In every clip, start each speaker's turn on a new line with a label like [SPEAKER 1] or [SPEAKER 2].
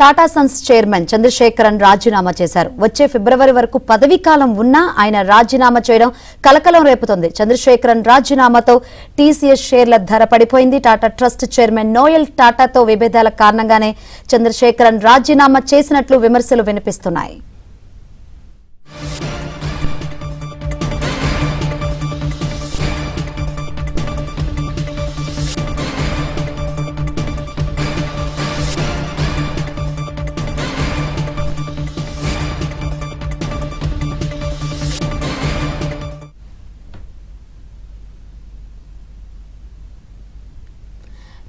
[SPEAKER 1] Tata Sons chairman Chandrasekaran రాజీనామా చేశారు. వచ్చే ఫిబ్రవరి వరకు పదవీ కాలం ఉన్నా ఆయన రాజీనామా చేయడం కలకలం రేపుతోంది. చంద్రశేఖరన్ రాజీనామాతో టీసీఎస్ షేర్ల ధర పడిపోయింది. టాటా ట్రస్ట్ చైర్మన్ నోయల్ టాటాతో విభేదాల కారణంగానే చంద్రశేఖరన్ రాజీనామా చేసినట్లు విమర్శలు వినిపిస్తున్నాయి.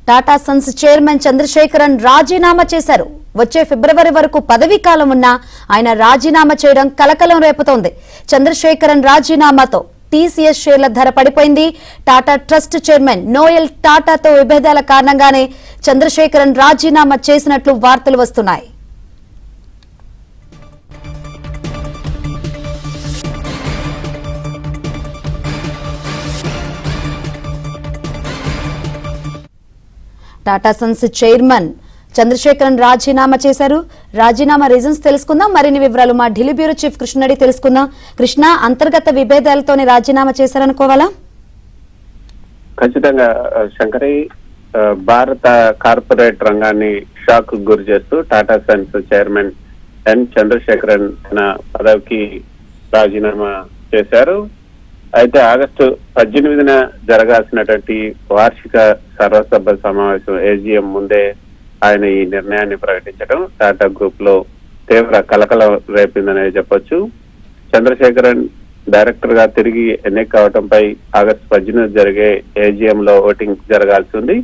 [SPEAKER 1] టాటా సన్స్ చైర్మన్ చంద్రశేఖరన్ రాజీనామా చేశారు. వచ్చే ఫిబ్రవరి వరకు పదవీ కాలం ఉన్నా ఆయన రాజీనామా చేయడం కలకలం రేపుతోంది. చంద్రశేఖరన్ రాజీనామాతో టీసీఎస్ షేర్ల ధర పడిపోయింది. టాటా ట్రస్ట్ చైర్మన్ నోయల్ టాటాతో విభేదాల కారణంగానే చంద్రశేఖరన్ రాజీనామా చేసినట్లు వార్తలు వస్తున్నాయి. టాటా సన్స్ చైర్మన్ చంద్రశేఖరన్ రాజీనామా చేశారు. రాజీనామా రీజన్స్ తెలుసుకుందాం. మరిన్ని వివరాలు మా ఢిల్లీ బ్యూరో చీఫ్ కృష్ణడి తెలుసుకుందాం. కృష్ణ, అంతర్గత విభేదాలతోనే రాజీనామా చేశారనుకోవాలా?
[SPEAKER 2] ఖచ్చితంగా శంకరి, భారత కార్పొరేట్ రంగాన్ని షాక్ గురి చేస్తూ Tata Sons chairman N Chandrasekaran తన పదవికి రాజీనామా చేశారు. అయితే ఆగస్టు 18న జరగాల్సినటువంటి వార్షిక సర్వసభ్య సమావేశం ఏజీఎం ముందే ఆయన ఈ నిర్ణయాన్ని ప్రకటించడం టాటా గ్రూప్ లో తీవ్ర కలకలం రేపిందనే చెప్పొచ్చు. చంద్రశేఖరన్ డైరెక్టర్ గా తిరిగి ఎన్నిక కావడంపై ఆగస్టు 18 జరిగే ఏజీఎం లో ఓటింగ్ జరగాల్సి ఉంది.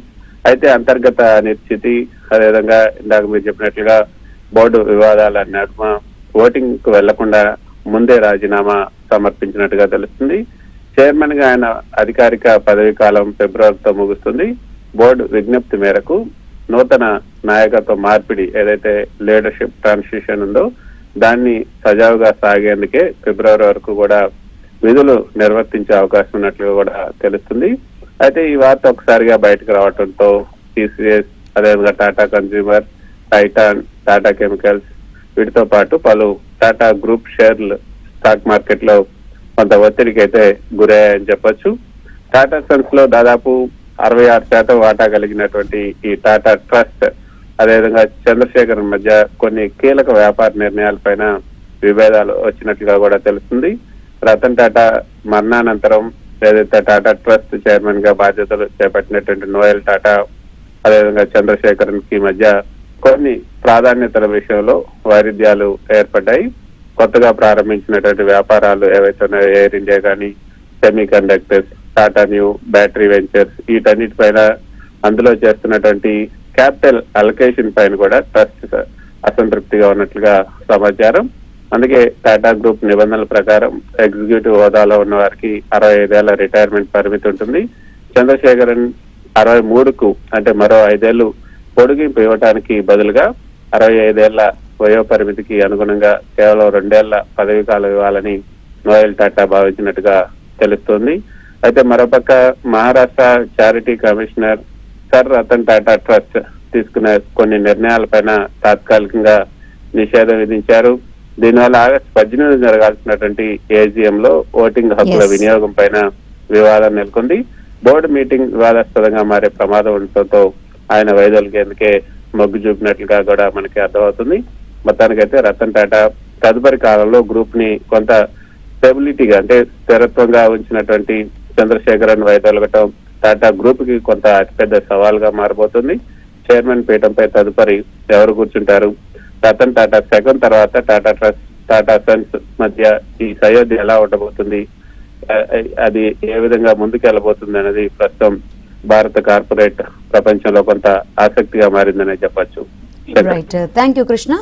[SPEAKER 2] అయితే అంతర్గత అనిశ్చితి, అదేవిధంగా ఇందాక మీరు చెప్పినట్లుగా బోర్డు వివాదాల నడుమ ఓటింగ్ కు వెళ్లకుండా ముందే రాజీనామా సమర్పించినట్టుగా తెలుస్తుంది. చైర్మన్ గా ఆయన అధికారిక పదవీ కాలం ఫిబ్రవరితో ముగుస్తుంది. బోర్డు విజ్ఞప్తి మేరకు నూతన నాయకత్వ మార్పిడి ఏదైతే లీడర్షిప్ ట్రాన్సిషన్ ఉందో దాన్ని సజావుగా సాగేందుకే ఫిబ్రవరి వరకు కూడా విధులు నిర్వర్తించే అవకాశం ఉన్నట్లుగా కూడా తెలుస్తుంది. అయితే ఈ వార్త ఒకసారిగా బయటకు రావడంతో టీసీఎస్, అదేవిధంగా Tata consumer, Titan, Tata chemicals వీటితో పాటు పలు టాటా గ్రూప్ షేర్లు స్టాక్ మార్కెట్ లో కొంత ఒత్తిడికి అయితే గురయ్యాయని చెప్పొచ్చు. టాటా సన్స్ లో దాదాపు 66% వాటా కలిగినటువంటి ఈ టాటా ట్రస్ట్, అదేవిధంగా చంద్రశేఖర్ మధ్య కొన్ని కీలక వ్యాపార నిర్ణయాలపైన విభేదాలు వచ్చినట్లుగా కూడా తెలుస్తుంది. రతన్ టాటా మరణానంతరం ఏదైతే టాటా ట్రస్ట్ చైర్మన్ గా బాధ్యతలు చేపట్టినటువంటి నోయల్ టాటా, అదేవిధంగా చంద్రశేఖరన్ కి మధ్య కొన్ని ప్రాధాన్యతల విషయంలో వైరుధ్యాలు ఏర్పడ్డాయి. కొత్తగా ప్రారంభించినటువంటి వ్యాపారాలు ఏవైతే ఉన్నాయో ఎయిర్ ఇండియా కానీ, semiconductors, Tata Neu, battery ventures, వీటన్నిటిపైన అందులో చేస్తున్నటువంటి క్యాపిటల్ అలొకేషన్ పైన కూడా ట్రస్ట్ అసంతృప్తిగా ఉన్నట్లుగా సమాచారం. అందుకే టాటా గ్రూప్ నిబంధనల ప్రకారం ఎగ్జిక్యూటివ్ హోదాలో ఉన్న వారికి 65 ఏళ్ల రిటైర్మెంట్ పరిమితి ఉంటుంది. చంద్రశేఖరన్ 63కు అంటే మరో 5 ఏళ్లు పొడిగింపు ఇవ్వడానికి బదులుగా 65 ఏళ్ల వయో పరిమితికి అనుగుణంగా కేవలం 2 ఏళ్ల పదవీ కాలం ఇవ్వాలని నోయల్ టాటా భావించినట్టుగా తెలుస్తోంది. అయితే మరోపక్క Maharashtra charity commissioner sir Ratan Tata trust తీసుకున్న కొన్ని నిర్ణయాలపైన తాత్కాలికంగా నిషేధం విధించారు. దీనివల్ల ఆగస్టు 18 జరగాల్సినటువంటి ఏజీఎం లో ఓటింగ్ హక్కుల వినియోగం పైన వివాదం నెలకొంది. బోర్డు మీటింగ్ వివాదాస్పదంగా మారే ప్రమాదం ఉండటంతో ఆయన వైదొలిగేందుకే మొగ్గు చూపినట్లుగా కూడా మనకి అర్థమవుతుంది. మొత్తానికైతే రతన్ టాటా తదుపరి కాలంలో గ్రూప్ ని కొంత స్టెబిలిటీగా అంటే స్థిరత్వంగా ఉంచినటువంటి చంద్రశేఖరన్ వైదొలగటం టాటా గ్రూప్ కి కొంత అతిపెద్ద సవాల్గా మారబోతుంది. చైర్మన్ పీఠంపై తదుపరి ఎవరు కూర్చుంటారు, రతన్ టాటా సెకండ్ తర్వాత టాటా ట్రస్ట్, టాటా సన్స్ మధ్య ఈ సయోధ్య ఎలా ఉండబోతుంది, అది ఏ విధంగా ముందుకు వెళ్ళబోతుంది అనేది ప్రస్తుతం భారత కార్పొరేట్ ప్రపంచంలో కొంత ఆసక్తిగా మారిందనే చెప్పొచ్చు.
[SPEAKER 1] Right, thank you Krishna.